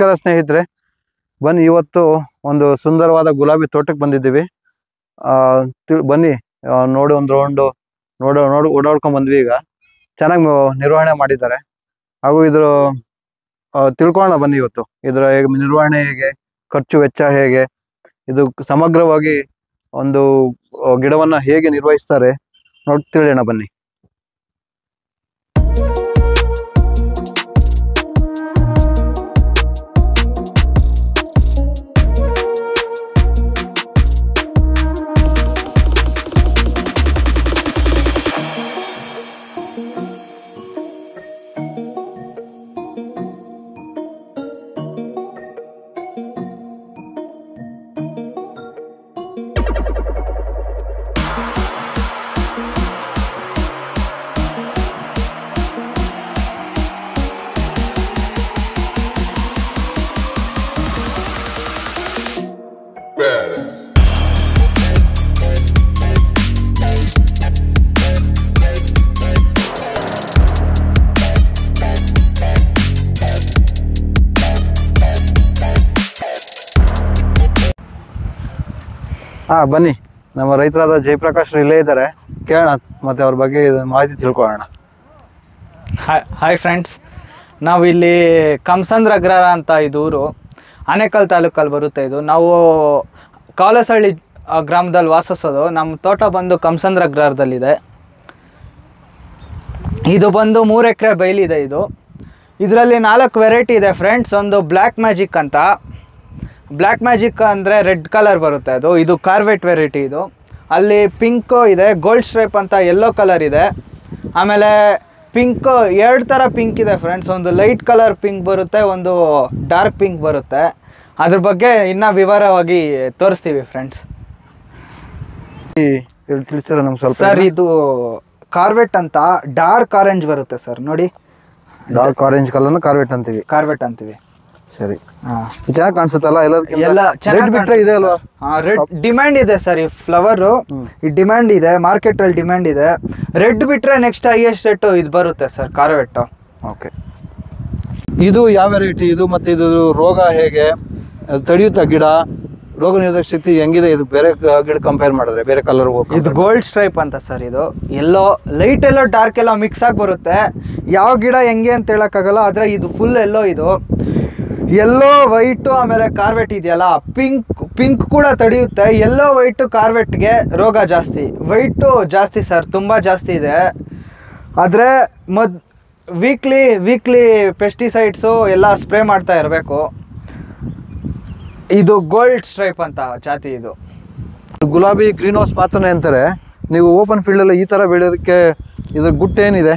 ನಮಸ್ಕಾರ ಸ್ನೇಹಿತರೆ, ಬನ್ನಿ ಇವತ್ತು ಒಂದು ಸುಂದರವಾದ ಗುಲಾಬಿ ತೋಟಕ್ಕೆ ಬಂದಿದ್ದೀವಿ. ಬನ್ನಿ ನೋಡಿ ಒಂದು ರೌಂಡು ಓಡಾಡ್ಕೊಂಡ್ ಬಂದ್ವಿ. ಈಗ ಚೆನ್ನಾಗಿ ನಿರ್ವಹಣೆ ಮಾಡಿದ್ದಾರೆ ಹಾಗೂ ಇದ್ರ ತಿಳ್ಕೊಳ್ಳೋಣ ಬನ್ನಿ. ಇವತ್ತು ಇದರ ನಿರ್ವಹಣೆ ಹೇಗೆ, ಖರ್ಚು ವೆಚ್ಚ ಹೇಗೆ, ಇದು ಸಮಗ್ರವಾಗಿ ಒಂದು ಗಿಡವನ್ನ ಹೇಗೆ ನಿರ್ವಹಿಸ್ತಾರೆ ನೋಡಿ ತಿಳಿಯೋಣ ಬನ್ನಿ. ಬನ್ನಿ, ನಮ್ಮ ರೈತರಾದ ಜಯಪ್ರಕಾಶ್ ಇಲ್ಲೇ ಇದ್ದಾರೆ, ಕೇಳೋಣ ಮತ್ತೆ ಅವ್ರ ಬಗ್ಗೆ ಮಾಹಿತಿ ತಿಳ್ಕೊಳ್ಳೋಣ. ಹಾಯ್ ಫ್ರೆಂಡ್ಸ್, ನಾವು ಇಲ್ಲಿ ಕಮಸಂದ್ರ ಅಗ್ರಹಾರ ಅಂತ ಇದು ಊರು, ಆನೇಕಲ್ ತಾಲೂಕಲ್ಲಿ ಬರುತ್ತೆ. ಇದು ನಾವು ಕಾಲಸಹಳ್ಳಿ ಗ್ರಾಮದಲ್ಲಿ ವಾಸಿಸೋದು. ನಮ್ಮ ತೋಟ ಬಂದು ಕಮಸಂದ್ರ ಅಗ್ರಹಾರದಲ್ಲಿದೆ. ಇದು ಬಂದು 3 ಎಕರೆ ಬಯಲಿದೆ. ಇದರಲ್ಲಿ 4 ವೆರೈಟಿ ಇದೆ ಫ್ರೆಂಡ್ಸ್. ಒಂದು ಬ್ಲ್ಯಾಕ್ ಮ್ಯಾಜಿಕ್ ಅಂತ, ಬ್ಲ್ಯಾಕ್ ಮ್ಯಾಜಿಕ್ ಅಂದರೆ ರೆಡ್ ಕಲರ್ ಬರುತ್ತೆ. ಇದು ಕಾರ್ವೆಟ್ ವೆರೈಟಿ. ಅಲ್ಲಿ ಪಿಂಕು ಇದೆ, ಗೋಲ್ಡ್ ಸ್ಟ್ರೈಪ್ ಅಂತ ಯೆಲ್ಲೋ ಕಲರ್ ಇದೆ. ಆಮೇಲೆ ಪಿಂಕ್ 2 ಥರ ಪಿಂಕ್ ಇದೆ ಫ್ರೆಂಡ್ಸ್. ಒಂದು ಲೈಟ್ ಕಲರ್ ಪಿಂಕ್ ಬರುತ್ತೆ, ಒಂದು ಡಾರ್ಕ್ ಪಿಂಕ್ ಬರುತ್ತೆ. ಅದ್ರ ಬಗ್ಗೆ ಇನ್ನೂ ವಿವರವಾಗಿ ತೋರಿಸ್ತೀವಿ ಫ್ರೆಂಡ್ಸ್. ತಿಳಿಸ್ತೀರಾ ನಮ್ಗೆ ಸ್ವಲ್ಪ? ಸರ್, ಇದು ಕಾರ್ವೆಟ್ ಅಂತ ಡಾರ್ಕ್ ಆರೆಂಜ್ ಬರುತ್ತೆ ಸರ್. ನೋಡಿ, ಡಾರ್ಕ್ ಆರೆಂಜ್ ಕಲರ್ನ ಕಾರ್ವೆಟ್ ಅಂತೀವಿ. ಸರಿ, ಚೆನ್ನಾಗಿ ಕಾಣಿಸುತ್ತಲ್ಲ? ರೆಡ್ ಬಿಟ್ರೆ ಇದೆ ಅಲ್ವಾ? ರೆಡ್ ಡಿಮ್ಯಾಂಡ್ ಇದೆ ಸರ್. ಈ ಫ್ಲವರ್ ಈ ಡಿಮ್ಯಾಂಡ್ ಇದೆ, ಮಾರ್ಕೆಟ್ ಅಲ್ಲಿ ಡಿಮ್ಯಾಂಡ್ ಇದೆ. ರೆಡ್ ಬಿಟ್ರೆ ನೆಕ್ಸ್ಟ್ ಹೈಯೆಸ್ಟ್ ರೇಟ್ ಇದು ಬರುತ್ತೆ ಸರ್, ಕಾರ್ವೆಟ್. ಓಕೆ, ಇದು ಯಾವ ವೆರೈಟಿ ಇದು? ಮತ್ತೆ ಇದು ರೋಗ ಹೇಗೆ ತಡೆಯುತ್ತಾ? ಗಿಡ ರೋಗ ನಿರೋಧಕ ಶಕ್ತಿ ಹೆಂಗಿದೆ ಇದು ಬೇರೆ ಗಿಡ ಕಂಪೇರ್ ಮಾಡಿದ್ರೆ, ಬೇರೆ ಕಲರ್? ಇದು ಗೋಲ್ಡ್ ಸ್ಟ್ರೈಪ್ ಅಂತ ಸರ್. ಇದು ಎಲ್ಲೋ ಲೈಟ್ ಎಲ್ಲೋ ಡಾರ್ಕ್ ಎಲ್ಲೋ ಮಿಕ್ಸ್ ಆಗಿ ಬರುತ್ತೆ. ಯಾವ ಗಿಡ ಹೆಂಗೆ ಅಂತ ಹೇಳಕ್ಕಾಗಲ್ಲ, ಆದ್ರೆ ಇದು ಫುಲ್ ಎಲ್ಲೋ. ಇದು ಯೆಲ್ಲೋ ವೈಟು ಆಮೇಲೆ ಕಾರ್ವೆಟ್ ಇದೆಯಲ್ಲ, ಪಿಂಕ್ ಕೂಡ ತಡೆಯುತ್ತೆ. ಯೆಲ್ಲೋ ವೈಟು ಕಾರ್ವೆಟ್ಗೆ ರೋಗ ಜಾಸ್ತಿ, ವೈಟು ಜಾಸ್ತಿ ಸರ್, ತುಂಬ ಜಾಸ್ತಿ ಇದೆ. ಆದರೆ ವೀಕ್ಲಿ ಪೆಸ್ಟಿಸೈಡ್ಸು ಎಲ್ಲ ಸ್ಪ್ರೇ ಮಾಡ್ತಾ ಇರಬೇಕು. ಇದು ಗೋಲ್ಡ್ ಸ್ಟ್ರೈಪ್ ಅಂತ ಜಾತಿ. ಇದು ಗುಲಾಬಿ ಗ್ರೀನ್ ಹೌಸ್ ಮಾತ್ರನೇ ಅಂತಾರೆ. ನೀವು ಓಪನ್ ಫೀಲ್ಡಲ್ಲಿ ಈ ಥರ ಬೆಳೆಯೋದಕ್ಕೆ ಇದ್ರ ಗುಟ್ಟು ಏನಿದೆ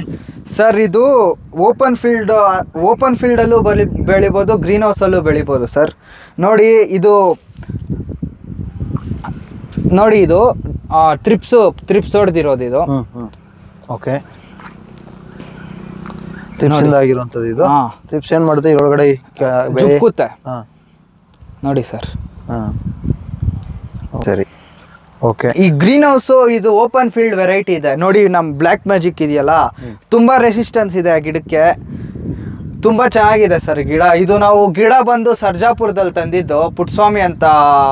ಸರ್? ಇದು ಓಪನ್ ಫೀಲ್ಡಲ್ಲೂ ಬೆಳಿಬೋದು, ಗ್ರೀನ್ ಹೌಸಲ್ಲೂ ಬೆಳಿಬೋದು ಸರ್. ನೋಡಿ ಇದು ತ್ರಿಪ್ಸ್ ಹೊಡೆದಿರೋದು ಇದು. ಓಕೆ, ತ್ರಿಪ್ಸಿಂದ ಆಗಿರುವಂಥದ್ದು ಇದು. ತ್ರಿಪ್ಸ್ ಏನು ಮಾಡುತ್ತೆ ಇದರೊಳಗಡೆ? ಜುಕ್ಕುತ್ತೆ ನೋಡಿ ಸರ್. ಸರಿ, ಓಕೆ. ಈ ಗ್ರೀನ್ ಹೌಸ್ ಇದು ಓಪನ್ ಫೀಲ್ಡ್ ವೆರೈಟಿ ಇದೆ. ನೋಡಿ, ನಮ್ಮ ಬ್ಲ್ಯಾಕ್ ಮ್ಯಾಜಿಕ್ ಇದೆಯಲ್ಲ, ತುಂಬಾ ರೆಸಿಸ್ಟೆನ್ಸ್ ಇದೆ ಆ ಗಿಡಕ್ಕೆ, ತುಂಬಾ ಚೆನ್ನಾಗಿದೆ ಸರ್ ಗಿಡ. ಇದು ನಾವು ಗಿಡ ಬಂದು ಸರ್ಜಾಪುರದಲ್ಲಿ ತಂದಿದ್ದು, ಪುಟ್ಟಸ್ವಾಮಿ ಅಂತ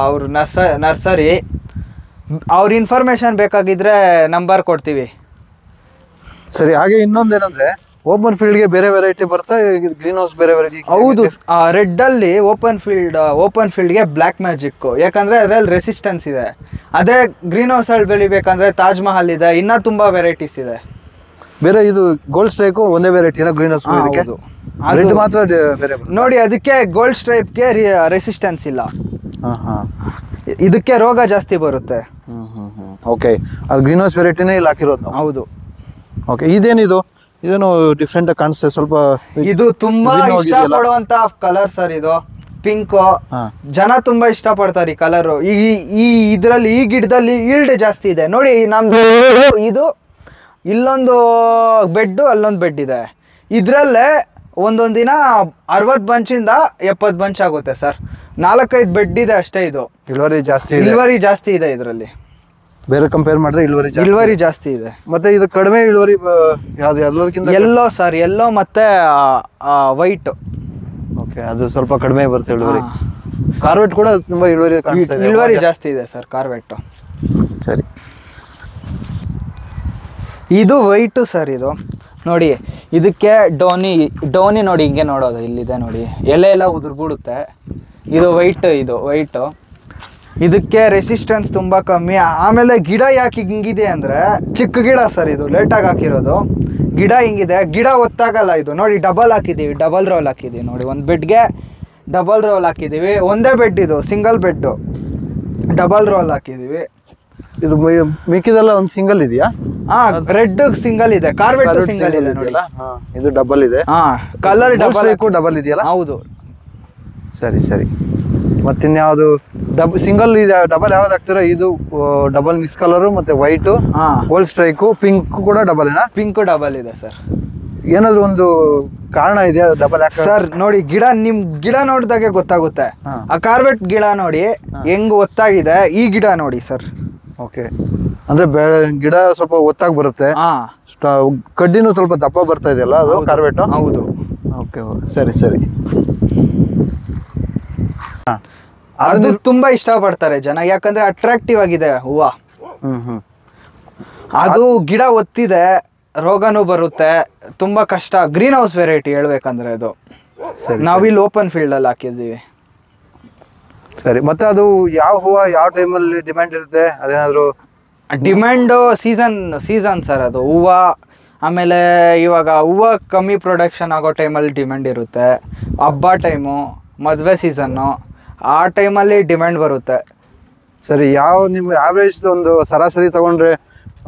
ಅವ್ರ ನರ್ಸರಿ. ಅವ್ರ ಇನ್ಫಾರ್ಮೇಶನ್ ಬೇಕಾಗಿದ್ರೆ ನಂಬರ್ ಕೊಡ್ತೀವಿ. ಸರಿ, ಹಾಗೆ ಇನ್ನೊಂದೇನಂದ್ರೆ ಓಪನ್ ಫೀಲ್ಡ್ಗೆ ಬೇರೆ ವೆರೈಟಿ ಬರುತ್ತೆ, ಗ್ರೀನ್ ಹೌಸ್ ಬೇರೆ ವೆರೈಟಿ. ಹೌದು, ರೆಡ್ ಅಲ್ಲಿ ಓಪನ್ ಫೀಲ್ಡ್ಗೆ ಬ್ಲ್ಯಾಕ್ ಮ್ಯಾಜಿಕ್, ಯಾಕಂದ್ರೆ ಅದ್ರಲ್ಲಿ ರೆಸಿಸ್ಟೆನ್ಸ್ ಇದೆ. ಅದೇ ಗ್ರೀನ್ ಹೌಸ್ ಅಲ್ಲಿ ಬೆಳಿಬೇಕಂದ್ರೆ ತಾಜ್ ಮಹಲ್ ಇದೆ, ಇನ್ನ ತುಂಬಾ ವೆರೈಟೀಸ್ ಇದೆ. ಬೇರೆ ಇದು ಗೋಲ್ಡ್ ಸ್ಟ್ರೈಕ್ ಒಂದೇ ವೆರೈಟಿ ಗ್ರೀನ್ ಹೌಸ್, ರೆಡ್ ಮಾತ್ರ ಬೇರೆ. ನೋಡಿ, ಅದಕ್ಕೆ ಗೋಲ್ಡ್ ಸ್ಟ್ರೈಪ್ಗೆ ರೆಸಿಸ್ಟೆನ್ಸ್ ಇಲ್ಲ, ಇದಕ್ಕೆ ರೋಗ ಜಾಸ್ತಿ ಬರುತ್ತೆ. ಓಕೆ, ಅದು ಗ್ರೀನ್ ಹೌಸ್ ವೆರೈಟಿನೇ ಇಲ್ಲಿ ಹಾಕಿರೋದು. ಹೌದು. ಓಕೆ, ಇದೇನಿದು? ಇದೇನು ಡಿಫ್ರೆಂಟ್ ಕಾಣಿಸುತ್ತೆ ಸ್ವಲ್ಪ. ಇದು ತುಂಬಾ ಇಷ್ಟ ಪಡುವಂತ ಕಲರ್ ಸರ್. ಇದು ಪಿಂಕ್, ಜನ ತುಂಬಾ ಇಷ್ಟ ಪಡ್ತಾರೆ ಈ ಕಲರ್. ಇದ್ರಲ್ಲಿ ಈ ಗಿಡದಲ್ಲಿ ಈಲ್ಡ್ ಜಾಸ್ತಿ ಇದೆ. ನೋಡಿ, ನಮ್ದು ಇದು ಇಲ್ಲೊಂದು ಬೆಡ್, ಅಲ್ಲೊಂದು ಬೆಡ್ ಇದೆ. ಇದ್ರಲ್ಲೇ ಒಂದೊಂದು ದಿನ 60 ಬಂಚಿಂದ 70 ಬಂಚ್ ಆಗುತ್ತೆ ಸರ್. 4-5 ಬೆಡ್ ಇದೆ ಅಷ್ಟೇ. ಇದು ಇಳುವರಿ ಜಾಸ್ತಿ ಇದೆ ಇದರಲ್ಲಿ. ಬೇರೆ ಕಂಪೇರ್ ಮಾಡಿದ್ರೆ ಇಳುವರಿ ಜಾಸ್ತಿ ಇದೆ. ಮತ್ತೆ ಇದು ಕಡಿಮೆ ಇಳುವರಿ ಯಾವ್ದು ಎಲ್ಲೋದಕ್ಕಿಂತ? ಎಲ್ಲೋ ಸರ್, ಎಲ್ಲೋ ಮತ್ತೆ ವೈಟ್. ಓಕೆ, ಅದು ಸ್ವಲ್ಪ ಕಡಿಮೆ ಬರುತ್ತೆ ಇಳುವರಿ. ಕಾರ್ವೆಟ್ ಕೂಡ ತುಂಬಾ ಇಳುವರಿ ಕಾಣಿಸ್ತಾ ಇದೆ. ಇಳುವರಿ ಜಾಸ್ತಿ ಇದೆ ಸರ್ ಕಾರ್ವೆಟ್. ಸರಿ, ಇದು ವೈಟು ಸರ್. ಇದು ನೋಡಿ, ಇದಕ್ಕೆ ಡೋನಿ ನೋಡಿ ಹಿಂಗೆ ನೋಡೋದು, ಇಲ್ಲಿದೆ ನೋಡಿ, ಎಲೆ ಎಲ್ಲ ಉದುರ್ಬಿಡುತ್ತೆ. ಇದು ವೈಟು. ಇದಕ್ಕೆ ರೆಸಿಸ್ಟೆನ್ಸ್ ತುಂಬ ಕಮ್ಮಿ. ಆಮೇಲೆ ಗಿಡ ಯಾಕೆ ಹಿಂಗಿದೆ ಅಂದರೆ, ಚಿಕ್ಕ ಗಿಡ ಸರ್, ಇದು ಲೇಟಾಗಿ ಹಾಕಿರೋದು ಗಿಡ ಹಿಂಗಿದೆ. ಗಿಡ ಒತ್ತಾಗಲ್ಲ ಇದು. ನೋಡಿ, ಡಬಲ್ ರೋಲ್ ಹಾಕಿದ್ದೀವಿ ನೋಡಿ, ಒಂದು ಬೆಡ್ಗೆ ಡಬಲ್ ರೋಲ್ ಹಾಕಿದ್ದೀವಿ. ಒಂದೇ ಬೆಡ್, ಇದು ಸಿಂಗಲ್ ಬೆಡ್ಡು, ಡಬಲ್ ರೋಲ್ ಹಾಕಿದ್ದೀವಿ. ಇದು ಮಿಕ್ಕಿದೆಲ್ಲ ಒಂದು ಸಿಂಗಲ್ ಇದೆಯಾ? ರೆಡ್ ಸಿಂಗಲ್ ಇದೆ, ಕಾರ್ವೆಟ್ ಸಿಂಗಲ್ ಇದೆ ನೋಡಿ. ಇದು ಡಬಲ್ ಇದೆ. ಕಲರ್ ಡಬಲ್ ಇದೆಯಲ್ಲ? ಹೌದು. ಸರಿ. ಮತ್ತಿನ್ಯಾವುದು ಸಿಂಗಲ್ ಇದೆ? ಡಬಲ್ ಯಾವ್ದು ಹಾಕ್ತೀರಾ? ಇದು ಡಬಲ್ ಮಿಕ್ಸ್ ಕಲರು, ಮತ್ತೆ ವೈಟು, ಗೋಲ್ಡ್ ಸ್ಟ್ರೈಕು, ಪಿಂಕ್ ಕೂಡ ಡಬಲ್ ಏನಾ? ಪಿಂಕ್ ಡಬಲ್ ಇದೆ ಸರ್. ಏನಾದ್ರು ಒಂದು ಕಾರಣ ಇದೆಯಾ ಡಬಲ್ ಹಾಕ? ಸರ್ ನೋಡಿ, ನಿಮ್ ಗಿಡ ನೋಡಿದಾಗೆ ಗೊತ್ತಾಗುತ್ತೆ. ಆ ಕಾರ್ವೆಟ್ ಗಿಡ ನೋಡಿ ಹೆಂಗ್ ಒತ್ತಾಗಿದೆ, ಈ ಗಿಡ ನೋಡಿ ಸರ್. ಓಕೆ, ಅಂದ್ರೆ ಗಿಡ ಸ್ವಲ್ಪ ಒತ್ತಾಗಿ ಬರುತ್ತೆ, ಕಡ್ಡಿನೂ ಸ್ವಲ್ಪ ದಪ್ಪ ಬರ್ತಾ ಇದೆಯಲ್ಲ ಅದು ಕಾರ್ವೆಟ್? ಹೌದು. ಓಕೆ, ಸರಿ. ಅದು ತುಂಬಾ ಇಷ್ಟ ಪಡ್ತಾರೆ ಜನ, ಯಾಕಂದ್ರೆ ಅಟ್ರಾಕ್ಟಿವ್ ಆಗಿದೆ ಹೂವ. ಅದು ಗಿಡ ಒತ್ತಿದೆ, ರೋಗನೂ ಬರುತ್ತೆ, ತುಂಬಾ ಕಷ್ಟ. ಗ್ರೀನ್ ಹೌಸ್ ವೆರೈಟಿ ಹೇಳ್ಬೇಕಂದ್ರೆ ಅದು. ನಾವಿಲ್ಲಿ ಓಪನ್ ಫೀಲ್ಡ್ ಅಲ್ಲಿ ಹಾಕಿದ್ದೀವಿ. ಸರಿ, ಮತ್ತೆ ಅದು ಯಾವ ಹೂವ ಯಾವ ಟೈಮಲ್ಲಿ ಡಿಮ್ಯಾಂಡ್ ಇರುತ್ತೆ? ಅದೇನಾದ್ರು ಡಿಮ್ಯಾಂಡು ಸೀಸನ್ ಸರ್ ಅದು ಹೂವ. ಆಮೇಲೆ ಇವಾಗ ಹೂವು ಕಮ್ಮಿ ಪ್ರೊಡಕ್ಷನ್ ಆಗೋ ಟೈಮಲ್ಲಿ ಡಿಮ್ಯಾಂಡ್ ಇರುತ್ತೆ. ಹಬ್ಬ ಟೈಮು, ಮದುವೆ ಸೀಸನ್ನು, ಆ ಟೈಮಲ್ಲಿ ಡಿಮ್ಯಾಂಡ್ ಬರುತ್ತೆ. ಸರಿ, ನಿಮ್ಮ ಆವ್ರೇಜ್ ಒಂದು ಸರಾಸರಿ ತಗೊಂಡ್ರೆ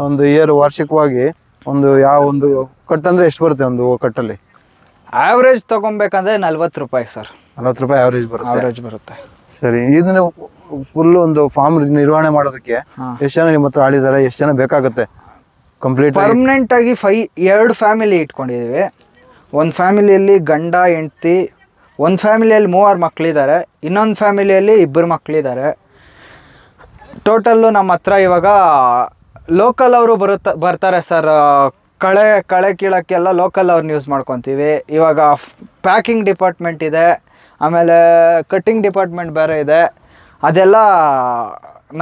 ಒಂದು ವಾರ್ಷಿಕವಾಗಿ ಒಂದು ಕಟ್ ಅಂದ್ರೆ ಎಷ್ಟು ಬರುತ್ತೆ ಒಂದು ಕಟ್ಟಲ್ಲಿ? ಆವ್ರೇಜ್ ತಗೊಬೇಕಂದ್ರೆ 40 ರೂಪಾಯಿ ಸರ್. 40 ರೂಪಾಯಿ ಆವ್ರೇಜ್ ಬರುತ್ತೆ. ಸರಿ, ಇದನ್ನ ಫುಲ್ ಒಂದು ಫಾರ್ಮ್ ನಿರ್ವಹಣೆ ಮಾಡೋದಕ್ಕೆ ಎಷ್ಟು ಜನ ನಿಮ್ಮ ಹತ್ರ ಆಳಿದ್ದಾರೆ? ಎಷ್ಟು ಜನ ಬೇಕಾಗುತ್ತೆ ಕಂಪ್ಲೀಟ್? ಪರ್ಮನೆಂಟ್ ಆಗಿ 2 ಫ್ಯಾಮಿಲಿ ಇಟ್ಕೊಂಡಿದ್ದೀವಿ. ಒಂದು ಫ್ಯಾಮಿಲಿಯಲ್ಲಿ ಗಂಡ ಹೆಂಡತಿ, ಒಂದು ಫ್ಯಾಮಿಲಿಯಲ್ಲಿ 3 ಮಕ್ಕಳಿದ್ದಾರೆ, ಇನ್ನೊಂದು ಫ್ಯಾಮಿಲಿಯಲ್ಲಿ 2 ಮಕ್ಕಳಿದ್ದಾರೆ. ಟೋಟಲ್ಲು ನಮ್ಮ ಹತ್ರ ಇವಾಗ ಲೋಕಲ್ ಅವರು ಬರ್ತಾರೆ ಸರ್. ಕಳೆ ಕೀಳಕ್ಕೆಲ್ಲ ಲೋಕಲ್ ಅವ್ರನ್ನ ಯೂಸ್ ಮಾಡ್ಕೊತೀವಿ. ಇವಾಗ ಪ್ಯಾಕಿಂಗ್ ಡಿಪಾರ್ಟ್ಮೆಂಟ್ ಇದೆ, ಆಮೇಲೆ ಕಟ್ಟಿಂಗ್ ಡಿಪಾರ್ಟ್ಮೆಂಟ್ ಬೇರೆ ಇದೆ. ಅದೆಲ್ಲ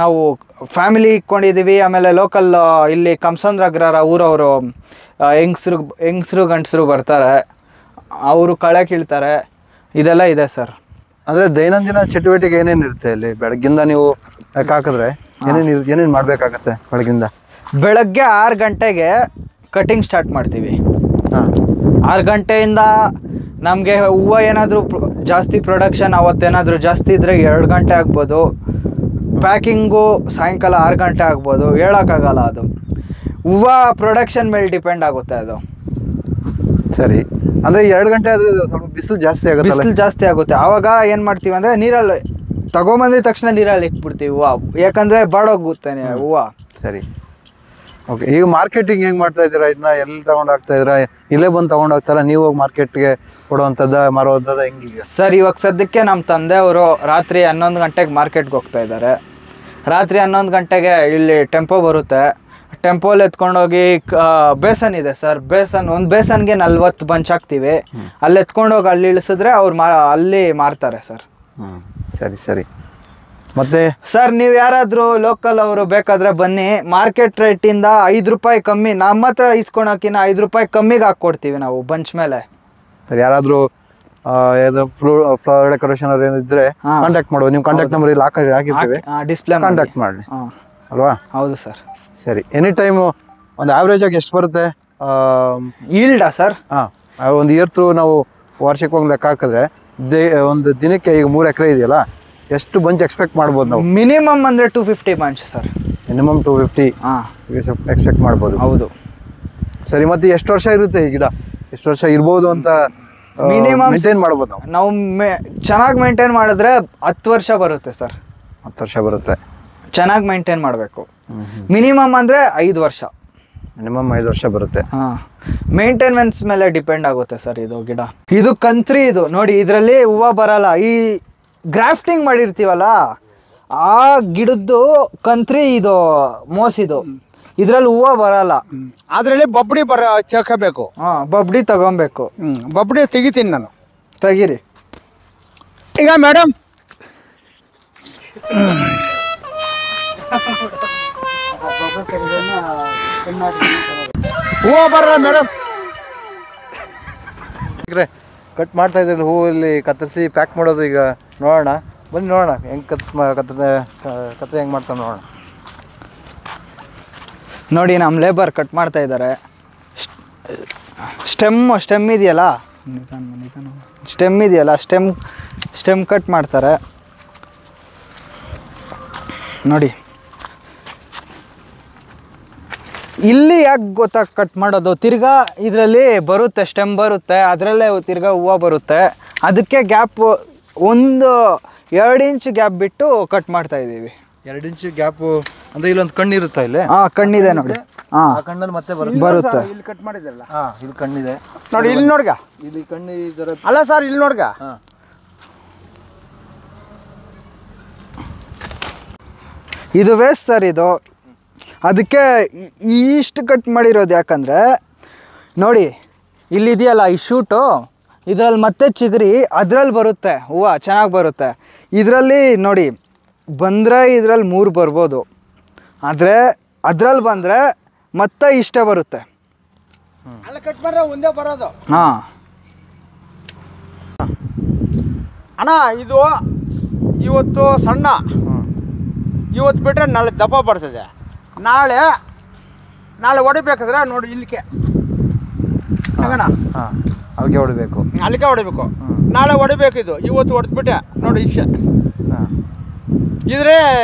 ನಾವು ಫ್ಯಾಮಿಲಿ ಇಟ್ಕೊಂಡಿದ್ದೀವಿ. ಆಮೇಲೆ ಲೋಕಲ್ ಇಲ್ಲಿ ಕಮಸಂದ್ರ ಅಗ್ರಹಾರ ಊರವರು ಹೆಂಗಸರು ಗಂಡಸರು ಬರ್ತಾರೆ, ಅವರು ಕಳೆ ಕೀಳ್ತಾರೆ. ಇದೆಲ್ಲ ಇದೆ ಸರ್. ಅಂದರೆ ದೈನಂದಿನ ಚಟುವಟಿಕೆ ಏನೇನು ಇರುತ್ತೆ ಇಲ್ಲಿ? ಬೆಳಗ್ಗಿಂದ ನೀವು ಲೆಕ್ಕ ಹಾಕಿದ್ರೆ ಏನೇನು ಮಾಡಬೇಕಾಗತ್ತೆ? ಬೆಳಗ್ಗೆ 6 ಗಂಟೆಗೆ ಕಟಿಂಗ್ ಸ್ಟಾರ್ಟ್ ಮಾಡ್ತೀವಿ. 6 ಗಂಟೆಯಿಂದ ನಮಗೆ ಹೂವು ಏನಾದರೂ ಜಾಸ್ತಿ ಪ್ರೊಡಕ್ಷನ್ ಅವತ್ತೇನಾದರೂ ಜಾಸ್ತಿ ಇದ್ದರೆ 2 ಗಂಟೆ ಆಗ್ಬೋದು. ಪ್ಯಾಕಿಂಗು ಸಾಯಂಕಾಲ 6 ಗಂಟೆ ಆಗ್ಬೋದು, ಹೇಳೋಕ್ಕಾಗಲ್ಲ. ಅದು ಹೂವು ಪ್ರೊಡಕ್ಷನ್ ಮೇಲೆ ಡಿಪೆಂಡ್ ಆಗುತ್ತೆ ಅದು. ಸರಿ, ಅಂದರೆ 2 ಗಂಟೆ ಆದರೆ ಸ್ವಲ್ಪ ಬಿಸಿಲು ಜಾಸ್ತಿ ಆಗುತ್ತೆ. ಆವಾಗ ಏನು ಮಾಡ್ತೀವಿ ಅಂದರೆ ನೀರಲ್ಲಿ ತಗೊಂಬಂದಿದ ತಕ್ಷಣ ನೀರಲ್ಲಿ ಇಟ್ಬಿಡ್ತೀವಿ ಹೂವು, ಯಾಕಂದರೆ ಬಾಡೋಗುತ್ತೆ ಹೂವು. ಸರಿ, ಓಕೆ. ಈಗ ಮಾರ್ಕೆಟಿಂಗ್ ಹೆಂಗೆ ಮಾಡ್ತಾ ಇದ್ದೀರಾ? ಇದನ್ನ ಎಲ್ಲಿ ತಗೊಂಡು ಹೋಗ್ತಾ ಇದ್ದೀರಾ? ಇಲ್ಲೇ ಬಂದು ತಗೊಂಡು ಹೋಗ್ತಾರಾ? ನೀವು ಹೋಗಿ ಮಾರ್ಕೆಟ್ಗೆ ಕೊಡುವಂಥದ್ದು ಮಾರುವಂಥದ್ದು ಹೆಂಗೀಗ? ಸರ್, ಇವಾಗ ಸದ್ಯಕ್ಕೆ ನಮ್ಮ ತಂದೆಯವರು ರಾತ್ರಿ 11 ಗಂಟೆಗೆ ಮಾರ್ಕೆಟ್ಗೆ ಹೋಗ್ತಾ ಇದ್ದಾರೆ. ರಾತ್ರಿ 11 ಗಂಟೆಗೆ ಇಲ್ಲಿ ಟೆಂಪೋ ಬರುತ್ತೆ. ಟೆಂಪೋಲ್ಲಿ ಎತ್ಕೊಂಡೋಗಿ ಬೇಸನ್ ಇದೆ ಸರ್, ಒಂದು ಬೇಸನ್ಗೆ 40 ಬಂಚ್ ಹಾಕ್ತೀವಿ. ಅಲ್ಲಿ ಎತ್ಕೊಂಡೋಗಿ ಅಲ್ಲಿ ಇಳಿಸಿದ್ರೆ ಅವ್ರು ಅಲ್ಲಿ ಮಾರ್ತಾರೆ ಸರ್. ಸರಿ. ಮತ್ತೆ ಸರ್, ನೀವು ಯಾರಾದರೂ ಲೋಕಲ್ ಅವರು ಬೇಕಾದರೆ ಬನ್ನಿ. ಮಾರ್ಕೆಟ್ ರೇಟಿಂದ 5 ರೂಪಾಯಿ ಕಮ್ಮಿ, ನಮ್ಮ ಹತ್ರ ಇಸ್ಕೊಳಕ್ಕಿನ್ನ 5 ರೂಪಾಯಿ ಕಮ್ಮಿಗೆ ಹಾಕ್ಕೊಡ್ತೀವಿ ನಾವು ಬಂಚ್ ಮೇಲೆ. ಸರ್, ಯಾರಾದರೂ ಫ್ಲವರ್ ಡೆಕೋರೇಷನ್ ಅವ್ರು ಏನಿದ್ರೆ ಕಾಂಟ್ಯಾಕ್ಟ್ ಮಾಡೋದು. ನೀವು ಕಾಂಟ್ಯಾಕ್ಟ್ ನಂಬರ್ ಇಲ್ಲಿ ಹಾಕಿರ್ತೀವಿ, ಡಿಸ್ಪ್ಲೇ ಕಾಂಟ್ಯಾಕ್ಟ್ ಮಾಡಿ ಅಲ್ವಾ? ಹೌದು ಸರ್. ಸರಿ, ಎನಿ ಟೈಮ್ ಒಂದು ಆವ್ರೇಜ್ ಆಗಿ ಎಷ್ಟು ಬರುತ್ತೆ ಈಲ್ಡಾ ಸರ್? ಒಂದು ಇಯರ್ ಥ್ರೂ ನಾವು ವಾರ್ಷಿಕವಾಗಿ ಲೆಕ್ಕ ಹಾಕಿದ್ರೆ ಒಂದು ದಿನಕ್ಕೆ ಈಗ 3 ಎಕರೆ ಇದೆಯಲ್ಲ, ಎಷ್ಟು ಬಂಚ್ ಎಕ್ಸ್ಪೆಕ್ಟ್ ಮಾಡ್ಬೋದು ನಾವು? ಮಿನಿಮಮ್ ಅಂದರೆ 250 ಬಂಚ್ ಸರ್. ಮಿನಿಮಮ್ 250 ಎಕ್ಸ್ಪೆಕ್ಟ್ ಮಾಡ್ಬೋದು. ಹೌದು. ಸರಿ, ಮತ್ತೆ ಎಷ್ಟು ವರ್ಷ ಇರುತ್ತೆ ಈ ಗಿಡ? ಎಷ್ಟು ವರ್ಷ ಇರ್ಬೋದು ಅಂತ ಮಿನಿಮಮ್ ಮೇಂಟೈನ್ ಮಾಡ್ಬೋದು ನಾವು ಚೆನ್ನಾಗಿ ಮೇಂಟೈನ್ ಮಾಡಿದ್ರೆ 10 ವರ್ಷ ಬರುತ್ತೆ ಸರ್. 10 ವರ್ಷ ಬರುತ್ತೆ. ಚೆನ್ನಾಗಿ ಮೇಂಟೈನ್ ಮಾಡಬೇಕು. ಮಿನಿಮಮ್ ಅಂದರೆ 5 ವರ್ಷ. ಮಿನಿಮಮ್ 5 ವರ್ಷ ಬರುತ್ತೆ. ಮೇಂಟೆನೆನ್ಸ್ ಮೇಲೆ ಡಿಪೆಂಡ್ ಆಗುತ್ತೆ ಸರ್. ಇದು ಗಿಡ ಇದು ಕಂತ್ರಿ, ಇದು ನೋಡಿ, ಇದರಲ್ಲಿ ಹೂವು ಬರಲ್ಲ. ಈ ಗ್ರಾಫ್ಟಿಂಗ್ ಮಾಡಿರ್ತೀವಲ್ಲ, ಆ ಗಿಡದ್ದು ಕಂತ್ರಿ ಇದು ಮೋಸಿದು. ಇದ್ರಲ್ಲಿ ಹೂವು ಬರಲ್ಲ. ಅದರಲ್ಲಿ ಬಬ್ಡಿ ಚೆಕ್ಕಬೇಕು. ಬಬ್ಡಿ ತಗೊಬೇಕು. ಬಬ್ಡಿ ತೆಗಿತೀನಿ ನಾನು. ತೆಗೀರಿ. ಈಗ ಮೇಡಮ್ ಹೂವು ಬರಲ್ಲ ಮೇಡಮ್. ಕಟ್ ಮಾಡ್ತಾ ಇದ್ರಲ್ಲಿ ಹೂವು ಇಲ್ಲಿ ಕತ್ತರಿಸಿ ಪ್ಯಾಕ್ ಮಾಡೋದು. ಈಗ ನೋಡೋಣ, ಬನ್ನಿ ನೋಡೋಣ ಹೆಂಗೆ ಕತ್ತರಿ ಹೆಂಗೆ ಮಾಡ್ತಾನೆ ನೋಡೋಣ. ನೋಡಿ ನಮ್ಮ ಲೇಬರ್ ಕಟ್ ಮಾಡ್ತಾ ಇದ್ದಾರೆ. ಸ್ಟೆಮ್ ಇದೆಯಲ್ಲ, ಸ್ಟೆಮ್ ಕಟ್ ಮಾಡ್ತಾರೆ ನೋಡಿ. ಇಲ್ಲಿ ಯಾಕೆ ಗೊತ್ತಾ ಕಟ್ ಮಾಡೋದು, ತಿರ್ಗಾ ಇದರಲ್ಲಿ ಬರುತ್ತೆ, ಸ್ಟೆಮ್ ಬರುತ್ತೆ, ಅದರಲ್ಲೇ ತಿರ್ಗಾ ಹೂವು ಬರುತ್ತೆ. ಅದಕ್ಕೆ ಗ್ಯಾಪ್ 1-2 ಇಂಚ್ ಗ್ಯಾಪ್ ಬಿಟ್ಟು ಕಟ್ ಮಾಡ್ತಾ ಇದ್ದೀವಿ. 2 ಇಂಚ್ ಗ್ಯಾಪು ಅಂದರೆ ಇಲ್ಲೊಂದು ಕಣ್ಣು ಇರುತ್ತಾ ಇಲ್ಲಿ? ಹಾಂ, ಕಣ್ಣಿದೆ ನೋಡಿ. ಹಾಂ, ಆ ಕಣ್ಣಲ್ಲಿ ಮತ್ತೆ ಬರುತ್ತೆ. ಇಲ್ಲಿ ಕಟ್ ಮಾಡಿದ್ರಲ್ಲ, ಹಾಂ ಇಲ್ಲಿ ಕಣ್ಣಿದೆ ನೋಡಿ. ಇಲ್ಲಿ ನೋಡ್ಗ, ಇಲ್ಲಿ ಕಣ್ಣು ಇದರ ಅಲ್ಲ ಸರ್, ಇಲ್ಲಿ ನೋಡ್ಗ. ಹಾಂ, ಇದು ವೇಸ್ಟ್ ಸರ್ ಇದು. ಅದಕ್ಕೆ ಇಷ್ಟು ಕಟ್ ಮಾಡಿರೋದು. ಯಾಕಂದರೆ ನೋಡಿ, ಇಲ್ಲಿದೆಯಲ್ಲ ಈ ಶೂಟು, ಇದರಲ್ಲಿ ಮತ್ತೆ ಚಿಗುರಿ ಅದರಲ್ಲಿ ಬರುತ್ತೆ, ಹೂವು ಚೆನ್ನಾಗಿ ಬರುತ್ತೆ. ಇದರಲ್ಲಿ ನೋಡಿ ಬಂದರೆ ಇದರಲ್ಲಿ 3 ಬರ್ಬೋದು, ಆದರೆ ಅದರಲ್ಲಿ ಬಂದರೆ ಮತ್ತೆ ಇಷ್ಟೇ ಬರುತ್ತೆ. ಅಲ್ಲಿ ಕಟ್ ಮಾಡ್ರೆ ಒಂದೇ ಬರೋದು. ಹಾಂ ಅಣ್ಣ, ಇದು ಇವತ್ತು ಸಣ್ಣ, ಇವತ್ತು ಬಿಟ್ಟರೆ ನಾಳೆ ದಪ್ಪ ಬರ್ತದೆ. ನಾಳೆ ಹೊಡಿಬೇಕಾದ್ರೆ ನೋಡಿ ಇಲ್ಲಿಗೆ ಹಾಂ, ಅಲ್ಲಿಗೆ ಹೊಡಿಬೇಕು, ಅಲ್ಲಿಗೆ ಹೊಡಿಬೇಕು. ನಾಳೆ ಹೊಡಿಬೇಕು. ಇದು ಇವತ್ತು ಹೊಡೆದ್ಬಿಟ್ಟೆ ನೋಡಿ ಇಷ್ಟ. ಹಾಂ, ಇದ್ರೆ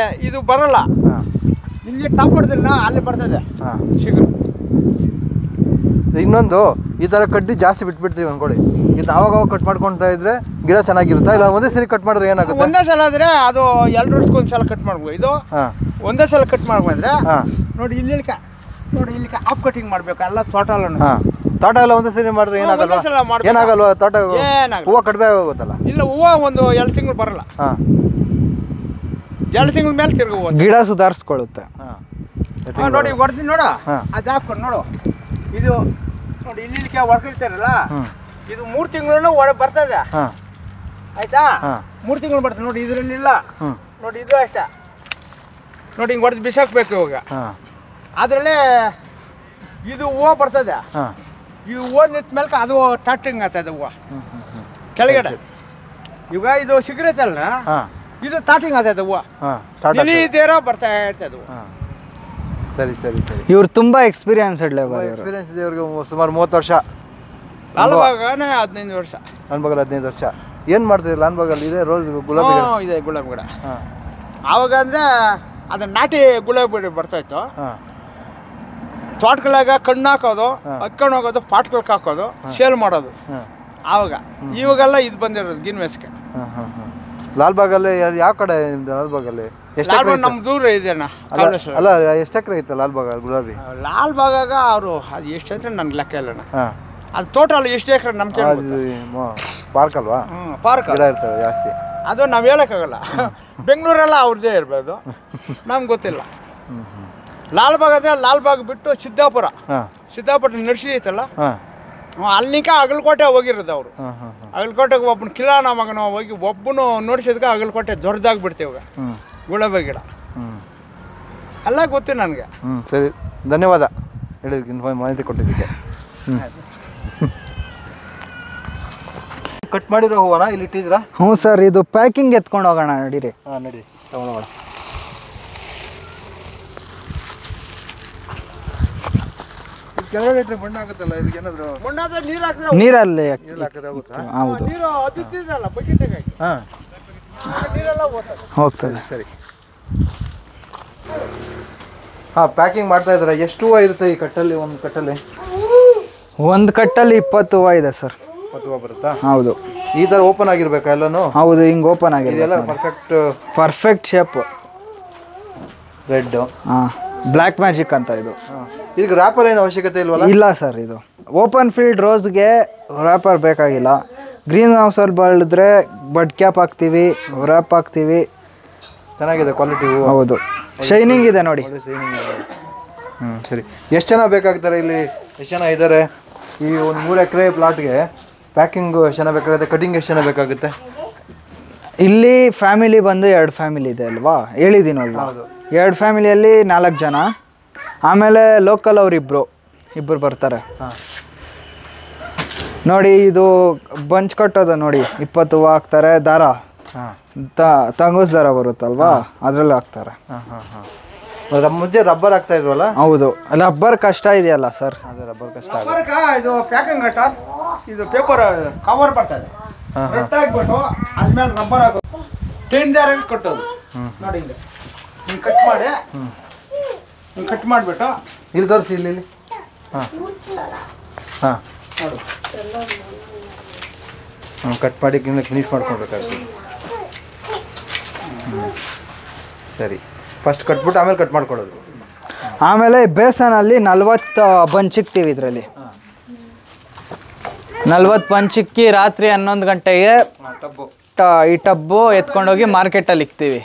ಇದು ಬರಲ್ಲ. ಹಾಂ, ಇಲ್ಲಿ ಟಾಪ್ ಹೊಡೆದಿಲ್ಲ, ಅಲ್ಲಿ ಬರ್ತದೆ ಹಾಂ. ಚಿಗುರು. ಇನ್ನೊಂದು ಈ ಥರ ಕಡ್ಡಿ ಜಾಸ್ತಿ ಬಿಟ್ಬಿಡ್ತೀವಿ ಅನ್ಕೊಳ್ಳಿ, ಇದು ಆವಾಗ ಕಟ್ ಮಾಡ್ಕೊಳ್ತಾ ಇದ್ರೆ ಗಿಡ ಚೆನ್ನಾಗಿರುತ್ತಾ? ಇಲ್ಲ ಒಂದೇ ಸರಿ ಕಟ್ ಮಾಡಿದ್ರೆ ಏನಾಗುತ್ತೆ? ಒಂದೇ ಸಲ ಆದರೆ ಅದು 2 ವರ್ಷಕ್ಕೊಂದು ಸಲ ಕಟ್ ಮಾಡ್ಬೋದು. ಇದು ಹಾಂ, ಒಂದೇ ಸಲ ಕಟ್ ಮಾಡ್ಕೊಂಡ್ರೆ ಹಾಂ ನೋಡಿ ಇಲ್ಲಿ ನೋಡಿ ಇಲ್ಲಿ ಆಫ್ ಕಟಿಂಗ್ ಮಾಡಬೇಕು ಎಲ್ಲ ತೋಟ ಹಾಂ. ತೋಟ ಎಲ್ಲ ಒಂದೇ ಸರಿ ಮಾಡಿದ್ರೆ ಏನಾಗಲ್ವಾ? ಒಂದೇ ಸಲ ಮಾಡ್ಬೇಕು. ಏನಾಗಲ್ವಾ? ತೋಟ ಏನಾಗಲ್ಲ. ಹೂವು ಕಡಿಮೆ ಆಗೋಗುತ್ತಲ್ಲ? ಇಲ್ಲ, ಹೂವು ಒಂದು 2 ತಿಂಗಳು ಬರಲ್ಲ. ಹಾಂ, 2 ತಿಂಗಳ ಮೇಲೆ ತಿರ್ಗಿ ಹೂವು ಗಿಡ ಸುಧಾರಿಸ್ಕೊಳ್ಳುತ್ತೆ. ಹಾಂ. ನೋಡಿ ಹೊಡೆದಿ ನೋಡು. ಹಾಂ. ಅದು ಹಾಕ್ಕೊಂಡು ನೋಡು. ಇದು ನೋಡಿ ಇಲ್ಲಿ ಹೊಡ್ಕೊಳ್ತಾರಲ್ಲ, ಹ್ಞೂ. ಇದು 3 ತಿಂಗಳು ಒಳಗೆ ಬರ್ತದೆ. ಹಾಂ, ಆಯ್ತಾ? ಹಾಂ. 3 ತಿಂಗಳು ಬರ್ತದೆ ನೋಡಿ. ಇದರಲ್ಲಿಲ್ಲ ಹ್ಞೂ. ನೋಡಿ, ಇದು ಅಷ್ಟೇ ನೋಡಿ. ಹಿಂಗೆ ಹೊಡೆದು ಬಿಸಾಕ್ಬೇಕು ಇವಾಗ. ಹಾಂ, ಅದರಲ್ಲೇ ಇದು ಹೂವು ಬರ್ತದೆ. ಹಾಂ. ಈ ಹೂವು ನಿಂತ ಮೇಲೆ ಅದು ಸ್ಟಾರ್ಟಿಂಗ್ ಆಗ್ತದೆ ಹೂವು ಕೆಳಗಡೆ. ಇವಾಗ ಇದು ಸಿಗರೇತಲ್ಲ, ಹಾಂ, ಇದು ಸ್ಟಾರ್ಟಿಂಗ್ ಆಗ್ತದೆ ಹೂವು. ಹಾಂ. ಸ್ಟಾರ್ಟ್ ಇಲ್ಲಿದೇರೋ ಬರ್ತಾ ಇರ್ತದೆ ಹೂವು. ಹಾಂ, ಸರಿ ಸರಿ ಸರಿ. ಇವ್ರು ತುಂಬ ಎಕ್ಸ್ಪೀರಿಯನ್ಸ್ಡ್ ಲೇಬರ್. ಎಕ್ಸ್ಪೀರಿಯನ್ಸ್ ಇದೆ ಇವ್ರಿಗೆ, ಸುಮಾರು 30 ವರ್ಷ. ಲಾಲ್ಬಾಗನೇ 15 ವರ್ಷ. ಲಾಲ್ಬಾಗಲ್ಲಿ 15 ವರ್ಷ. ಏನು ಮಾಡ್ತೀರಿ ಲಾಲ್ಬಾಗಲ್ಲಿ? ಇದೆ ರೋಸ್ ಗುಲಾಬಿ ಗಿಡ? ಇದೆ ಗುಲಾಬಿ ಗಿಡ. ಹಾಂ, ಆವಾಗ ಅಂದರೆ ಅದು ನಾಟಿ ಗುಲಾಬಿ ಗಿಡ ಬರ್ತಾಯಿತ್ತು. ಹಾಂ, ತೋಟಗಳಾಗ ಕಣ್ಣು ಹಾಕೋದು, ಹತ್ಕೊಂಡು ಹೋಗೋದು, ಪಾಟ್ಗಳಿಗೆ ಹಾಕೋದು, ಸೇಲ್ ಮಾಡೋದು. ಹಾಂ. ಆವಾಗ ಇವಾಗೆಲ್ಲ ಇದು ಬಂದಿರೋದು ಗಿನ್ವೇಸ್ಗೆ. ಹಾಂ, ಹಾಂ, ಹಾಂ. ಲಾಲ್ಬಾಗಲ್ಲಿ ಯಾವ ಕಡೆ ನಿಮ್ದು? ಲಾಲ್ಬಾಗಲ್ಲಿ ಎಷ್ಟು ಎಕರೆ? ನಮ್ಮ ದೂರ ಇದೆ ಅಣ್ಣ, ಕಾಲೇಶ್ವರ. ಅಲ್ಲ, ಎಷ್ಟು ಎಕರೆ ಇತ್ತು ಲಾಲ್ಬಾಗ ಗುಲಾಬಿ? ಲಾಲ್ಬಾಗಾಗ ಅವರು ಅದು ಎಷ್ಟು ಐತೆ ನನಗೆ ಲೆಕ್ಕ ಇಲ್ಲ ಅಣ್ಣ. ಹಾಂ. ಅದು ಟೋಟಲ್ ಎಷ್ಟು ಎಕರೆ ನಮ್ಮ ಪಾರ್ಕ್ ಅಲ್ವಾ? ಪಾರ್ಕ್ ಗಿಡ ಇರ್ತವೆ ಜಾಸ್ತಿ. ಅದು ನಾವು ಹೇಳೋಕ್ಕಾಗಲ್ಲ. ಬೆಂಗಳೂರೆಲ್ಲ ಅವ್ರದ್ದೇ ಇರ್ಬೋದು, ನಮ್ಗೆ ಗೊತ್ತಿಲ್ಲ. ಲಾಲ್ಬಾಗ್ ಆದರೆ ಲಾಲ್ಬಾಗ್ ಬಿಟ್ಟು ಸಿದ್ದಾಪುರ, ಹಾಂ, ಸಿದ್ದಾಪುರ ನರ್ಸರಿ ಐತಲ್ಲ, ಹಾಂ, ಅಲ್ಲಿಂಕ ಅಗಲಕೋಟೆ ಹೋಗಿರೋದು ಅವರು. ಹಾಂ, ಹಾಂ, ಅಗಲಕೋಟೆಗೆ ಒಬ್ಬನ ಕಿಲಾನ ಮಗನ ಹೋಗಿ ಒಬ್ಬನು ನೋಡಿಸಿದ್ಕೆ ಅಗಲಕೋಟೆ ದೊಡ್ಡದಾಗಿ ಬಿಡ್ತೇವೆ ಹ್ಞೂ, ಗುಲಾಬಿ ಗಿಡ. ಹ್ಞೂ, ಎಲ್ಲ ಗೊತ್ತು ನನಗೆ. ಹ್ಞೂ. ಸರಿ, ಧನ್ಯವಾದ ಹೇಳಿದ್ದಕ್ಕೆ, ಮಾಹಿತಿ ಕೊಟ್ಟಿದ್ದಕ್ಕೆ. ಹ್ಞೂ. ಕಟ್ ಮಾಡಿರೋ ಹೂವನ ಇಲ್ಲಿ ಇಟ್ಟಿದ್ದೀರಾ? ಹ್ಞೂ ಸರ್, ಇದು ಪ್ಯಾಕಿಂಗ್ ಎತ್ಕೊಂಡು ಹೋಗೋಣ ನಡೀರಿ. ಹಾಂ, ನಡಿ ತಗೊಳ್ಳೋಣ. ಕೆಳಗಡೆ ಇಟ್ಟರೆ ಮಣ್ಣು ಆಗುತ್ತಲ್ಲ, ಇದಕ್ಕೆ ಏನಾದರೂ ಮಣ್ಣಾದ್ರೆ ನೀರು ಹಾಕಿದ್ರೆ ನೀರಲ್ಲಿ ನೀರು ಹಾಕಿದ್ರೆ ಆಗುತ್ತಾ? ಹೌದು, ನೀರು ಅದಿದ್ದಿದ್ರಲ್ಲ ಬಕೆಟಿಗೆ ಹಾಕಿ ಹಾಂ, ನೀರೆಲ್ಲ ಹೋಗ್ತದೆ. ಹೋಗ್ತದೆ. ಸರಿ. ಹಾಂ, ಪ್ಯಾಕಿಂಗ್ ಮಾಡ್ತಾ ಇದ್ದಾರೆ. ಎಷ್ಟು ಹೂವು ಇರುತ್ತೆ ಈ ಕಟ್ಟಲ್ಲಿ? ಒಂದು ಕಟ್ಟಲ್ಲಿ ಒಂದು ಕಟ್ಟಲ್ಲಿ 20 ಹೂವು ಇದೆ ಸರ್. 20 ಹೂವು ಬರುತ್ತಾ? ಹೌದು. ಈ ಥರ ಓಪನ್ ಆಗಿರ್ಬೇಕಾ ಎಲ್ಲನೂ? ಹೌದು, ಹಿಂಗೆ ಓಪನ್ ಆಗಿದೆ. ಇದೆಲ್ಲ ಪರ್ಫೆಕ್ಟ್ ಶೇಪ್. ರೆಡ್. ಹಾಂ, ಬ್ಲ್ಯಾಕ್ ಮ್ಯಾಜಿಕ್ ಅಂತ ಇದು. ಹಾಂ. ಇದಕ್ಕೆ ರ್ಯಾಪರ್ ಏನು ಅವಶ್ಯಕತೆ ಇಲ್ವಲ್ಲ? ಇಲ್ಲ ಸರ್, ಇದು ಓಪನ್ ಫೀಲ್ಡ್ ರೋಸ್ಗೆ ರ್ಯಾಪರ್ ಬೇಕಾಗಿಲ್ಲ. ಗ್ರೀನ್ ಹೌಸಲ್ಲಿ ಬೆಳೆದ್ರೆ ಬಡ್ ಕ್ಯಾಪ್ ಹಾಕ್ತೀವಿ, ರ್ಯಾಪ್ ಹಾಕ್ತೀವಿ. ಚೆನ್ನಾಗಿದೆ ಕ್ವಾಲಿಟಿ ಹೂವು. ಹೌದು, ಶೈನಿಂಗ್ ಇದೆ ನೋಡಿ. ಹ್ಞೂ, ಸರಿ. ಎಷ್ಟು ಜನ ಬೇಕಾಗ್ತಾರೆ ಇಲ್ಲಿ? ಎಷ್ಟು ಜನ ಇದ್ದಾರೆ ಈ ಒಂದು 3 ಎಕರೆ ಪ್ಲಾಟ್ಗೆ? ಪ್ಯಾಕಿಂಗ್ ಎಷ್ಟು ಜನ ಬೇಕಾಗುತ್ತೆ? ಕಟಿಂಗ್ ಎಷ್ಟು ಜನ ಬೇಕಾಗುತ್ತೆ? ಇಲ್ಲಿ ಫ್ಯಾಮಿಲಿ ಬಂದು 2 ಫ್ಯಾಮಿಲಿ ಇದೆ ಅಲ್ವಾ, ಹೇಳಿದ್ದೀನಲ್ವಾ, 2 ಫ್ಯಾಮಿಲಿಯಲ್ಲಿ 4 ಜನ. ಆಮೇಲೆ ಲೋಕಲ್ ಅವ್ರು ಇಬ್ಬರು ಬರ್ತಾರೆ. ನೋಡಿ ಇದು ಬಂಚ್ ಕಟ್ಟೋದು ನೋಡಿ, 20 ಹೂವು ಹಾಕ್ತಾರೆ. ದಾರ ತಂಗೂಸ್ ದಾರ ಬರುತ್ತಲ್ವಾ, ಅದರಲ್ಲಿ ಹಾಕ್ತಾರೆ. ಮುಂಚೆ ರಬ್ಬರ್ ಹಾಕ್ತಾ ಇದ್ವಲ್ಲ? ಹೌದು, ರಬ್ಬರ್ ಕಷ್ಟ ಇದೆಯಲ್ಲ ಸರ್. ಅದೇ ರಬ್ಬರ್ ಕಷ್ಟ. ಇದು ಪ್ಯಾಕಿಂಗ್ ಇದು ಪೇಪರ್ ಕವರ್ ಬರ್ತದೆ, ಹಾಕ್ಬಿಟ್ಟು ಅದ್ಮೇಲೆ ರಬ್ಬರ್ ಹಾಕೋದು, ಟೆನ್ ದಾರಲ್ಲಿ ಕಟ್ಟೋದು. ನೋಡಿ ಹಿಂಗೆ ಹಿಂಗೆ ಕಟ್ ಮಾಡಿ, ಹಿಂಗೆ ಕಟ್ ಮಾಡಿಬಿಟ್ಟು ಇಲ್ಲಿ ತೋರಿಸಿ, ಇಲ್ಲಿ. ಹಾಂ ಹಾಂ ಕಟ್ ಮಾಡಿ ಫಿನಿಶ್ ಮಾಡ್ಕೊಳ್ಬೇಕಾಗ್ತದೆ. ಸರಿ, ಫಸ್ಟ್ ಕಟ್ಬಿಟ್ಟು ಆಮೇಲೆ ಕಟ್ ಮಾಡ್ಕೊಳ್ಳೋದು. ಆಮೇಲೆ ಬೇಸನಲ್ಲಿ 40 ಬಂಚ್ ಇಕ್ತೀವಿ. ಇದರಲ್ಲಿ 40 ಬಂಚ್ ಇಕ್ಕಿ ರಾತ್ರಿ 11 ಗಂಟೆಗೆ ಈ ಟಬ್ಬು ಎತ್ಕೊಂಡೋಗಿ ಮಾರ್ಕೆಟಲ್ಲಿ ಇಕ್ತೀವಿ.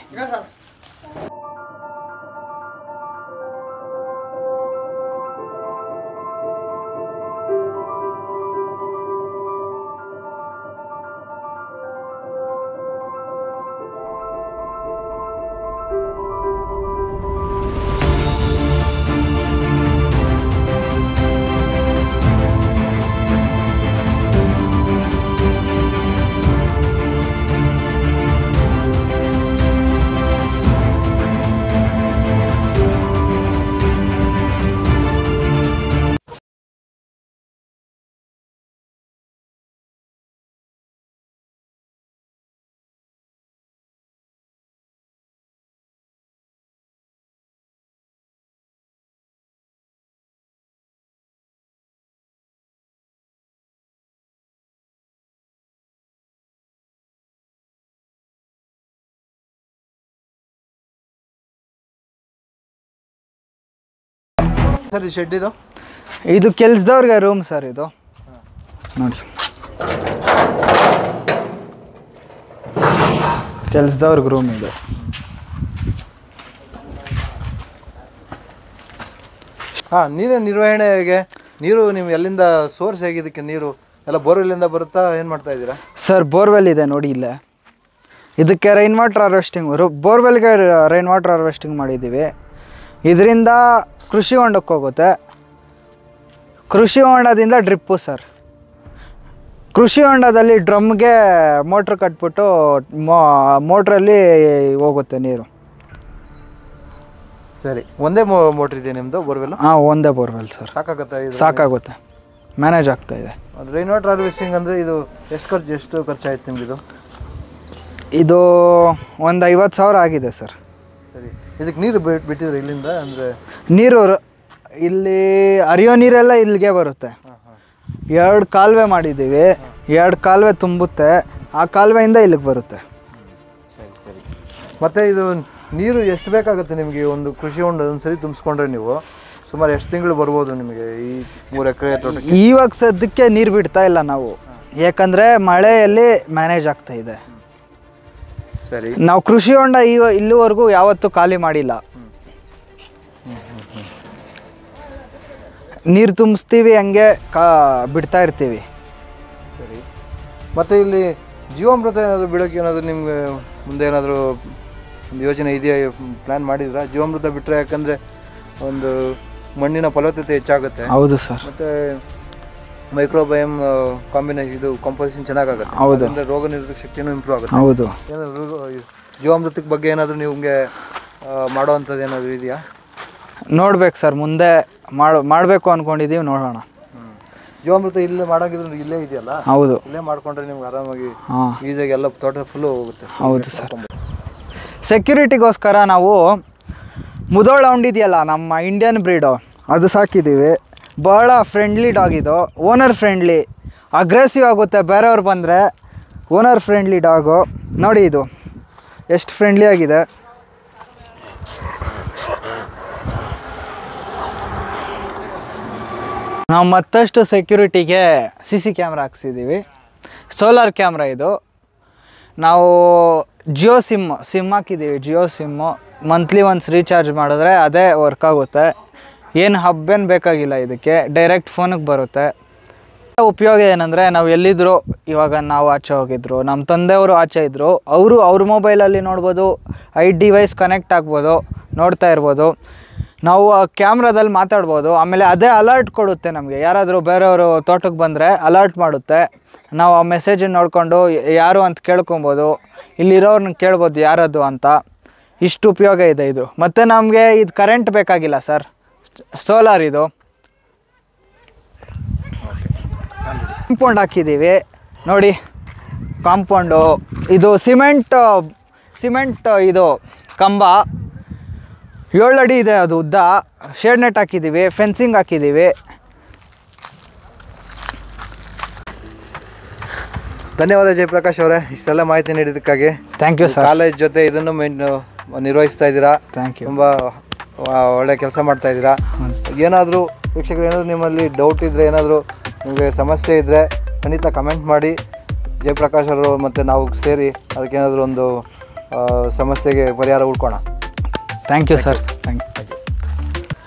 ಸರ್ ಈ ಶೆಡ್ ಇದು ಕೆಲ್ಸದವ್ರಿಗೆ ರೂಮ್ ಸರ್. ಇದು ನೋಡಿ ಕೆಲ್ಸದವ್ರಿಗೆ ರೂಮ್ ಇದು. ಹಾಂ, ನೀರಿನ ನಿರ್ವಹಣೆ ಹೇಗೆ? ನೀರು ನೀವು ಎಲ್ಲಿಂದ ಸೋರ್ಸ್ ಹೇಗಿದ್ದಕ್ಕೆ? ನೀರು ಎಲ್ಲ ಬೋರ್ವೆಲ್ಲಿಂದ ಬರುತ್ತಾ? ಏನು ಮಾಡ್ತಾ ಇದ್ದೀರಾ ಸರ್? ಬೋರ್ವೆಲ್ ಇದೆ ನೋಡಿ ಇಲ್ಲೇ. ಇದಕ್ಕೆ ರೈನ್ ವಾಟರ್ ಹಾರ್ವೆಸ್ಟಿಂಗ್, ಬೋರ್ವೆಲ್ಗೆ ರೈನ್ ವಾಟರ್ ಹಾರ್ವೆಸ್ಟಿಂಗ್ ಮಾಡಿದ್ದೀವಿ. ಇದರಿಂದ ಕೃಷಿ ಹೊಂಡಕ್ಕೆ ಹೋಗುತ್ತೆ. ಕೃಷಿ ಹೊಂಡದಿಂದ ಡ್ರಿಪ್ಪು ಸರ್. ಕೃಷಿ ಹೊಂಡದಲ್ಲಿ ಡ್ರಮ್ಗೆ ಮೋಟ್ರ್ ಕಟ್ಬಿಟ್ಟು ಮೋಟ್ರಲ್ಲಿ ಹೋಗುತ್ತೆ ನೀರು. ಸರಿ, ಒಂದೇ ಮೋಟ್ರ್ ಇದೆ ನಿಮ್ಮದು ಬೋರ್ವೆಲ್? ಹಾಂ, ಒಂದೇ ಬೋರ್ವೆಲ್ ಸರ್. ಸಾಕಾಗುತ್ತೆ? ಸಾಕಾಗುತ್ತೆ, ಮ್ಯಾನೇಜ್ ಆಗ್ತಾಯಿದೆ. ರೈನ್ ವಾಟರ್ ಹಾರ್ವೆಸ್ಟಿಂಗ್ ಅಂದರೆ ಇದು ಎಷ್ಟು ಖರ್ಚಾಯ್ತು ನಿಮಗಿದು? ಇದು ಒಂದು 50,000 ಆಗಿದೆ ಸರ್. ಸರಿ, ಇದಕ್ಕೆ ನೀರು ಬಿಟ್ಟಿದ್ರೆ ಇಲ್ಲಿಂದ? ಅಂದರೆ ನೀರು ಇಲ್ಲಿ ಹರಿಯೋ ನೀರೆಲ್ಲ ಇಲ್ಲಿಗೆ ಬರುತ್ತೆ. 2 ಕಾಲುವೆ ಮಾಡಿದ್ದೀವಿ. 2 ಕಾಲುವೆ ತುಂಬುತ್ತೆ, ಆ ಕಾಲುವೆಯಿಂದ ಇಲ್ಲಿಗೆ ಬರುತ್ತೆ. ಸರಿ ಸರಿ. ಮತ್ತು ಇದು ನೀರು ಎಷ್ಟು ಬೇಕಾಗುತ್ತೆ ನಿಮಗೆ? ಒಂದು ಕೃಷಿ ಹೊಂಡ ಒಂದು ಸರಿ ತುಂಬಿಸ್ಕೊಂಡ್ರೆ ನೀವು ಸುಮಾರು ಎಷ್ಟು ತಿಂಗಳು ಬರ್ಬೋದು ನಿಮಗೆ ಈ 3 ಎಕರೆ ತೋಟಕ್ಕೆ? ಇವಾಗ ಸದ್ಯಕ್ಕೆ ನೀರು ಬಿಡ್ತಾ ಇಲ್ಲ ನಾವು, ಯಾಕಂದರೆ ಮಳೆಯಲ್ಲಿ ಮ್ಯಾನೇಜ್ ಆಗ್ತಾ ಇದೆ. ಸರಿ, ನಾವು ಕೃಷಿ ಹೊಂಡ ಇಲ್ಲಿವರೆಗೂ ಯಾವತ್ತೂ ಖಾಲಿ ಮಾಡಿಲ್ಲ. ನೀರು ತುಂಬಿಸ್ತೀವಿ, ಹಂಗೆ ಬಿಡ್ತಾ ಇರ್ತೀವಿ. ಸರಿ. ಮತ್ತು ಇಲ್ಲಿ ಜೀವಾಮೃತ ಏನಾದರೂ ಬಿಡೋಕ್ಕೆ ಏನಾದರೂ ನಿಮ್ಗೆ ಮುಂದೆ ಏನಾದರೂ ಒಂದು ಯೋಜನೆ ಇದೆಯಾ? ಪ್ಲ್ಯಾನ್ ಮಾಡಿದ್ರಾ ಜೀವಾಮೃತ ಬಿಟ್ಟರೆ? ಯಾಕಂದರೆ ಒಂದು ಮಣ್ಣಿನ ಫಲವತ್ತತೆ ಹೆಚ್ಚಾಗುತ್ತೆ. ಹೌದು ಸರ್. ಮತ್ತು ಮೈಕ್ರೋಬಯಮ್ ಕಾಂಬಿನೇಷನ್ ಇದು ಕಾಂಪೋಸಿಷನ್ ಚೆನ್ನಾಗಾಗುತ್ತೆ. ಹೌದು. ಅಂದರೆ ರೋಗ ನಿರೋಧಕ ಶಕ್ತಿನೂ ಇಂಪ್ರೂವ್ ಆಗುತ್ತೆ. ಹೌದು. ಏನಾದರೂ ಜೀವಾಮೃತಕ್ಕೆ ಬಗ್ಗೆ ಏನಾದರೂ ನಿಮಗೆ ಮಾಡೋವಂಥದ್ದು ಏನಾದರೂ ಇದೆಯಾ? ನೋಡ್ಬೇಕು ಸರ್, ಮುಂದೆ ಮಾಡಬೇಕು ಅಂದ್ಕೊಂಡಿದ್ದೀವಿ, ನೋಡೋಣ. ಜೀವಾಮೃತ ಇಲ್ಲೇ ಮಾಡೋಂಗಿದ್ರೆ ಇಲ್ಲೇ ಇದೆಯಲ್ಲ? ಹೌದು. ಇಲ್ಲೇ ಮಾಡಿಕೊಂಡ್ರೆ ನಿಮ್ಗೆ ಆರಾಮಾಗಿ ಹಾಂ, ಈಸಿಯಾಗಿ ಎಲ್ಲ ತೋಟ ಫುಲ್ಲು ಹೋಗುತ್ತೆ. ಹೌದು ಸರ್. ಸೆಕ್ಯೂರಿಟಿಗೋಸ್ಕರ ನಾವು ಮುದೋಳ ಹೊಂಡಿದೆಯಲ್ಲ, ನಮ್ಮ ಇಂಡಿಯನ್ ಬ್ರೀಡು, ಅದು ಸಾಕಿದ್ದೀವಿ. ಭಾಳ ಫ್ರೆಂಡ್ಲಿ ಡಾಗ್ ಇದು, ಓನರ್ ಫ್ರೆಂಡ್ಲಿ. ಅಗ್ರೆಸಿವ್ ಆಗುತ್ತೆ ಬೇರೆಯವ್ರು ಬಂದರೆ. ಓನರ್ ಫ್ರೆಂಡ್ಲಿ ಡಾಗು ನೋಡಿ, ಇದು ಎಷ್ಟು ಫ್ರೆಂಡ್ಲಿ ಆಗಿದೆ. ನಾವು ಮತ್ತಷ್ಟು ಸೆಕ್ಯೂರಿಟಿಗೆ CC ಕ್ಯಾಮ್ರಾ ಹಾಕ್ಸಿದ್ದೀವಿ. ಸೋಲಾರ್ ಕ್ಯಾಮ್ರಾ ಇದು. ನಾವು ಜಿಯೋ ಸಿಮ್ ಹಾಕಿದ್ದೀವಿ. Jio SIM monthly once recharge ಮಾಡಿದ್ರೆ ಅದೇ ವರ್ಕ್ ಆಗುತ್ತೆ. ಏನು ಹಬ್ಬೇನು ಬೇಕಾಗಿಲ್ಲ ಇದಕ್ಕೆ, ಡೈರೆಕ್ಟ್ ಫೋನಿಗೆ ಬರುತ್ತೆ. ಉಪಯೋಗ ಏನಂದರೆ ನಾವು ಎಲ್ಲಿದ್ರು, ಇವಾಗ ನಾವು ಆಚೆ ಹೋಗಿದ್ರು, ನಮ್ಮ ತಂದೆಯವರು ಆಚೆ ಇದ್ದರು, ಅವ್ರ ಮೊಬೈಲಲ್ಲಿ ನೋಡ್ಬೋದು, 5 ಡಿವೈಸ್ ಕನೆಕ್ಟ್ ಆಗ್ಬೋದು, ನೋಡ್ತಾ ಇರ್ಬೋದು. ನಾವು ಆ ಕ್ಯಾಮ್ರಾದಲ್ಲಿ ಮಾತಾಡ್ಬೋದು. ಆಮೇಲೆ ಅದೇ ಅಲರ್ಟ್ ಕೊಡುತ್ತೆ ನಮಗೆ. ಯಾರಾದರೂ ಬೇರೆಯವರು ತೋಟಕ್ಕೆ ಬಂದರೆ ಅಲರ್ಟ್ ಮಾಡುತ್ತೆ. ನಾವು ಆ ಮೆಸೇಜನ್ನು ನೋಡಿಕೊಂಡು ಯಾರು ಅಂತ ಕೇಳ್ಕೊಬೋದು, ಇಲ್ಲಿರೋರನ್ನ ಕೇಳ್ಬೋದು ಯಾರದು ಅಂತ. ಇಷ್ಟು ಉಪಯೋಗ ಇದೆ ಇದು. ಮತ್ತು ನಮಗೆ ಇದು ಕರೆಂಟ್ ಬೇಕಾಗಿಲ್ಲ ಸರ್, ಸೋಲಾರ್ ಇದು. ಕಾಂಪೌಂಡ್ ಹಾಕಿದ್ದೀವಿ ನೋಡಿ, ಕಾಂಪೌಂಡು ಇದು ಸಿಮೆಂಟ್ ಇದು ಕಂಬ 7 ಅಡಿ ಇದೆ ಅದು ಉದ್ದ. ಶೇಡ್ ನೆಟ್ ಹಾಕಿದ್ದೀವಿ, ಫೆನ್ಸಿಂಗ್ ಹಾಕಿದ್ದೀವಿ. ಧನ್ಯವಾದ ಜಯಪ್ರಕಾಶ್ ಅವರೇ, ಇಷ್ಟೆಲ್ಲ ಮಾಹಿತಿ ನೀಡಿದ್ದಕ್ಕಾಗಿ. Thank you sir. ಕಾಲೇಜ್ ಜೊತೆ ಇದನ್ನು ನಿರ್ವಹಿಸ್ತಾ ಇದ್ದೀರಾ. Thank you. ತುಂಬ ಒಳ್ಳೆ ಕೆಲಸ ಮಾಡ್ತಾ ಇದ್ದೀರಾ. ಏನಾದರೂ ವೀಕ್ಷಕರು ಏನಾದರೂ ನಿಮ್ಮಲ್ಲಿ ಡೌಟ್ ಇದ್ದರೆ, ಏನಾದರೂ ನಿಮಗೆ ಸಮಸ್ಯೆ ಇದ್ದರೆ ಖಂಡಿತ ಕಮೆಂಟ್ ಮಾಡಿ. ಜಯಪ್ರಕಾಶ್ ಅವರು ಮತ್ತು ನಾವು ಸೇರಿ ಅದಕ್ಕೇನಾದರೂ ಒಂದು ಸಮಸ್ಯೆಗೆ ಪರಿಹಾರ ಹುಡ್ಕೋಣ. Thank you sir. Thank you.